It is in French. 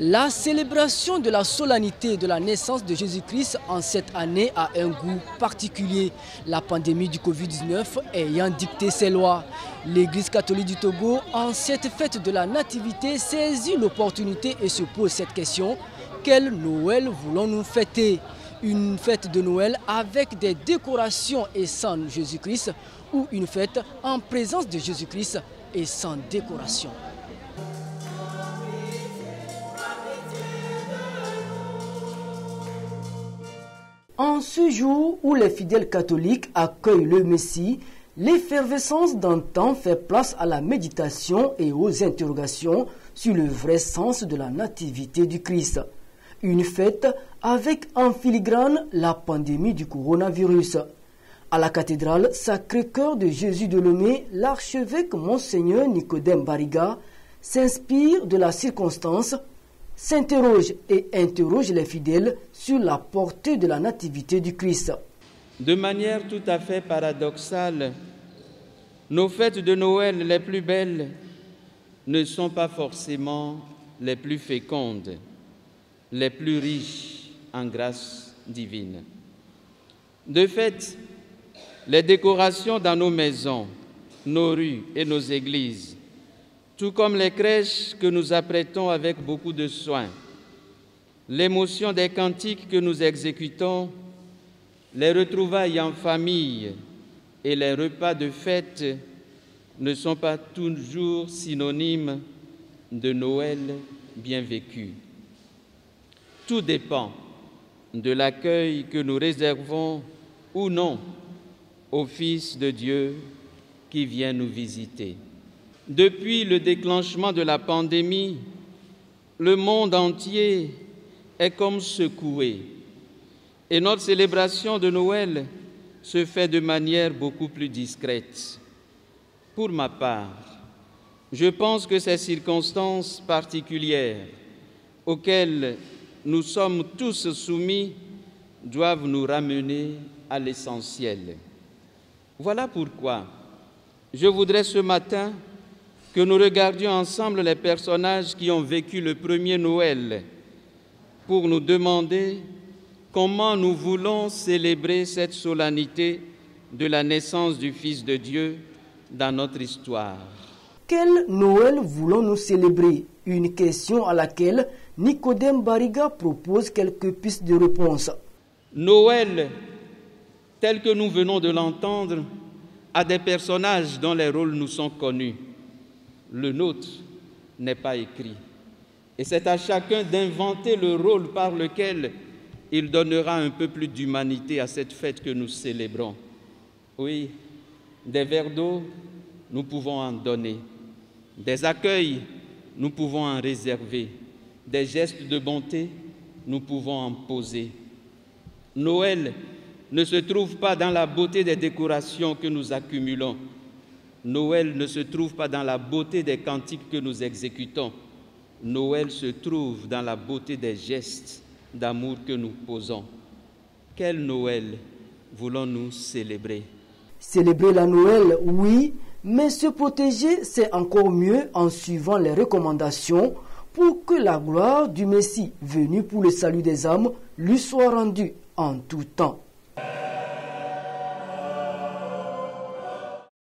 La célébration de la solennité de la naissance de Jésus-Christ en cette année a un goût particulier. La pandémie du Covid-19 ayant dicté ses lois. L'Église catholique du Togo, en cette fête de la Nativité, saisit l'opportunité et se pose cette question: quel Noël voulons-nous fêter? Une fête de Noël avec des décorations et sans Jésus-Christ, ou une fête en présence de Jésus-Christ et sans décoration? En ce jour où les fidèles catholiques accueillent le Messie, l'effervescence d'antan fait place à la méditation et aux interrogations sur le vrai sens de la nativité du Christ. Une fête avec en filigrane la pandémie du coronavirus. À la cathédrale Sacré-Cœur de Jésus de Lomé, l'archevêque Monseigneur Nicodème Bariga s'inspire de la circonstance, s'interroge et interroge les fidèles sur la portée de la nativité du Christ. De manière tout à fait paradoxale, nos fêtes de Noël les plus belles ne sont pas forcément les plus fécondes, les plus riches en grâce divine. De fait, les décorations dans nos maisons, nos rues et nos églises, tout comme les crèches que nous apprêtons avec beaucoup de soin, l'émotion des cantiques que nous exécutons, les retrouvailles en famille et les repas de fête ne sont pas toujours synonymes de Noël bien vécu. Tout dépend de l'accueil que nous réservons ou non au Fils de Dieu qui vient nous visiter. Depuis le déclenchement de la pandémie, le monde entier est comme secoué et notre célébration de Noël se fait de manière beaucoup plus discrète. Pour ma part, je pense que ces circonstances particulières auxquelles nous sommes tous soumis doivent nous ramener à l'essentiel. Voilà pourquoi je voudrais ce matin que nous regardions ensemble les personnages qui ont vécu le premier Noël pour nous demander comment nous voulons célébrer cette solennité de la naissance du Fils de Dieu dans notre histoire. Quel Noël voulons-nous célébrer? Une question à laquelle Nicodème Bariga propose quelques pistes de réponse. Noël, tel que nous venons de l'entendre, a des personnages dont les rôles nous sont connus. Le nôtre n'est pas écrit. Et c'est à chacun d'inventer le rôle par lequel il donnera un peu plus d'humanité à cette fête que nous célébrons. Oui, des verres d'eau, nous pouvons en donner. Des accueils, nous pouvons en réserver. Des gestes de bonté, nous pouvons en poser. Noël ne se trouve pas dans la beauté des décorations que nous accumulons. Noël ne se trouve pas dans la beauté des cantiques que nous exécutons. Noël se trouve dans la beauté des gestes d'amour que nous posons. Quel Noël voulons-nous célébrer? Célébrer la Noël, oui, mais se protéger, c'est encore mieux en suivant les recommandations pour que la gloire du Messie venu pour le salut des âmes lui soit rendue en tout temps.